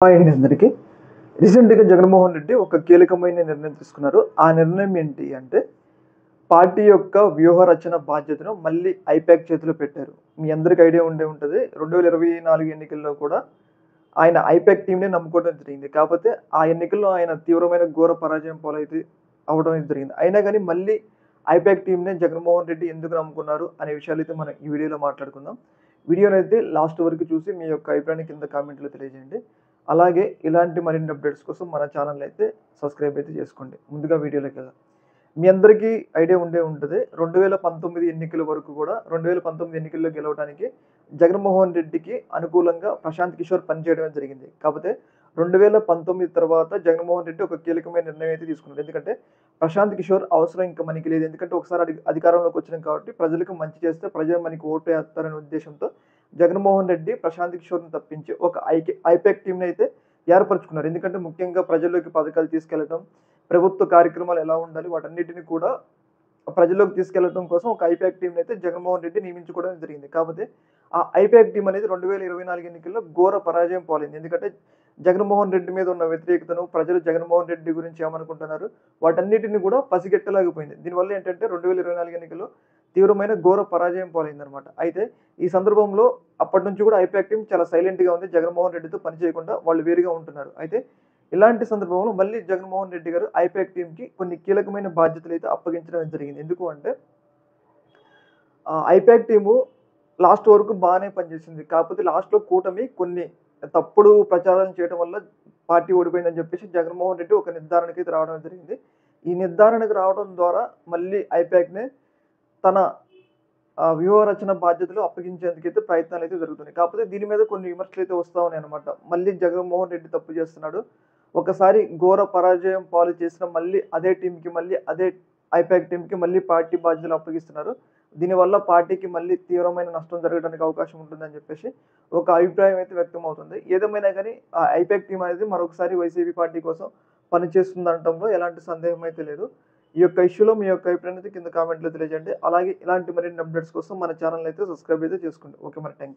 Hi అండి అందరికీ. రీసెంట్‌గా జగన్మోహన్ రెడ్డి ఒక కీలకమైన నిర్ణయం తీసుకున్నారు. ఆ నిర్ణయం ఏంటి అంటే, పార్టీ యొక్క వ్యూహ రచన బాధ్యతను మళ్ళీ ఐపాక్ చేతిలో పెట్టారు. మీ అందరికి ఐడియా ఉండే ఉంటది. 2024 ఎన్నికల్లో కూడా ఆయన ఐపాక్ టీమ్‌నే నమ్ముకోవడం జరిగింది. కాపోతే ఆ ఎన్నికల్లో ఆయన తీవ్రమైన ఘోర పరాజయం అవ్వడం అయితే జరిగింది. అయినా గాని మళ్ళీ ఐపాక్ టీమ్‌నే జగన్మోహన్ రెడ్డి ఎందుకు నమ్ముకున్నారు అనే విషయాలైతే మనం ఈ వీడియోలో మాట్లాడుకుందాం. వీడియోనైతే లాస్ట్ వరకు చూసి మీ యొక్క అభిప్రాయాన్ని కింద కామెంట్‌లో తెలియజేయండి. అలాగే ఇలాంటి మరిన్ని అప్డేట్స్ కోసం మన ఛానెల్‌ని అయితే సబ్స్క్రైబ్ అయితే చేసుకోండి. ముందుగా వీడియోలోకెళ్దాం. మీ అందరికీ ఐడియా ఉండే ఉంటది. 2019 ఎన్నికల వరకు కూడా 2019 ఎన్నికల్లో గెలవడానికి జగన్మోహన్ రెడ్డికి అనుకూలంగా ప్రశాంత్ కిషోర్ పనిచేయడమే జరిగింది. కాపోతే 2019 తర్వాత జగన్మోహన్ రెడ్డి ఒక కీలకమైన నిర్ణయం అయితే తీసుకున్నాడు. ఎందుకంటే ప్రశాంత్ కిషోర్ అవసరం ఇంకా మనకి లేదు. ఎందుకంటే ఒకసారి అధికారంలోకి వచ్చినాం కాబట్టి ప్రజలకు మంచి చేస్తే ప్రజలు మనకి ఓటు వేస్తారనే ఉద్దేశంతో జగన్మోహన్ రెడ్డి ప్రశాంత్ కిషోర్‌ని తప్పించి ఒక ఐపాక్ టీమ్‌ని అయితే ఏర్పరుచుకున్నారు. ఎందుకంటే ముఖ్యంగా ప్రజల్లోకి పథకాలు తీసుకెళ్లడం, ప్రభుత్వ కార్యక్రమాలు ఎలా ఉండాలి వాటన్నిటిని కూడా ప్రజల్లోకి తీసుకెళ్లడం కోసం ఒక ఐపాక్ టీమ్‌ని అయితే జగన్మోహన్ రెడ్డి నియమించుకోవడం జరిగింది. కాపోతే ఆ ఐపాక్ టీమ్ అనేది 2024 ఎన్నికల్లో ఘోర పరాజయం పాలైంది. ఎందుకంటే జగన్మోహన్ రెడ్డి మీద ఉన్న వ్యతిరేకతను ప్రజలు జగన్మోహన్ రెడ్డి గురించి ఏమనుకుంటున్నారు వాటన్నిటిని కూడా పసిగట్టలేకపోయింది. దీనివల్ల ఏంటంటే 2024 ఎన్నికల్లో తీవ్రమైన ఘోర పరాజయం పాలైందనమాట. అయితే ఈ సందర్భంలో అప్పటినుంచి కూడా ఐపాక్ టీమ్ చాలా సైలెంట్‌గా ఉంది. జగన్మోహన్ రెడ్డితో పని చేయకుండా వాళ్ళు వేరుగా ఉంటున్నారు. అయితే ఇలాంటి సందర్భంలో మళ్ళీ జగన్మోహన్ రెడ్డి గారు ఐపాక్ టీమ్‌కి కొన్ని కీలకమైన బాధ్యతలైతే అప్పగించడం జరిగింది. ఎందుకు అంటే ఐపాక్ టీము లాస్ట్ వరకు బానే పనిచేసింది. కాకపోతే లాస్ట్‌లో కూటమి కొన్ని తప్పుడు ప్రచారాలు చేయడం వల్ల పార్టీ ఓడిపోయిందని చెప్పేసి జగన్మోహన్ రెడ్డి ఒక నిర్ధారణకైతే రావడం జరిగింది. ఈ నిర్ధారణకు రావడం ద్వారా మళ్ళీ ఐపాక్‌ని తన వ్యూహ రచన బాధ్యతలు అప్పగించేందుకైతే ప్రయత్నాలైతే జరుగుతున్నాయి. కాకపోతే దీని మీద కొన్ని విమర్శలైతే వస్తా ఉన్నాయన్నమాట. మళ్ళీ జగన్మోహన్ రెడ్డి తప్పు చేస్తున్నాడు. ఒకసారి ఘోర పరాజయం పాలు చేసిన మళ్ళీ అదే టీమ్‌కి మళ్ళీ అదే ఐపాక్ టీమ్‌కి మళ్ళీ పార్టీ బాధ్యతలు అప్పగిస్తున్నారు. దీనివల్ల పార్టీకి మళ్ళీ తీవ్రమైన నష్టం జరగడానికి అవకాశం ఉంటుందని చెప్పేసి ఒక అభిప్రాయం అయితే వ్యక్తమవుతుంది. ఏదేమైనా గాని ఆ ఐపాక్ టీమ్ అనేది మరొకసారి వైసీపీ పార్టీ కోసం పనిచేస్తుందనటంలో ఎలాంటి సందేహం అయితే లేదు. ఈ యొక్క ఇష్యూలో మీ యొక్క అభిప్రాయాన్ని కింద కామెంట్‌లో తెలియజేయండి. అలాగే ఇలాంటి మరిన్ని అప్డేట్స్ కోసం మన ఛానెల్‌ని అయితే సబ్స్క్రైబ్ అయితే చేసుకోండి. ఓకే మరి థాంక్ యూ.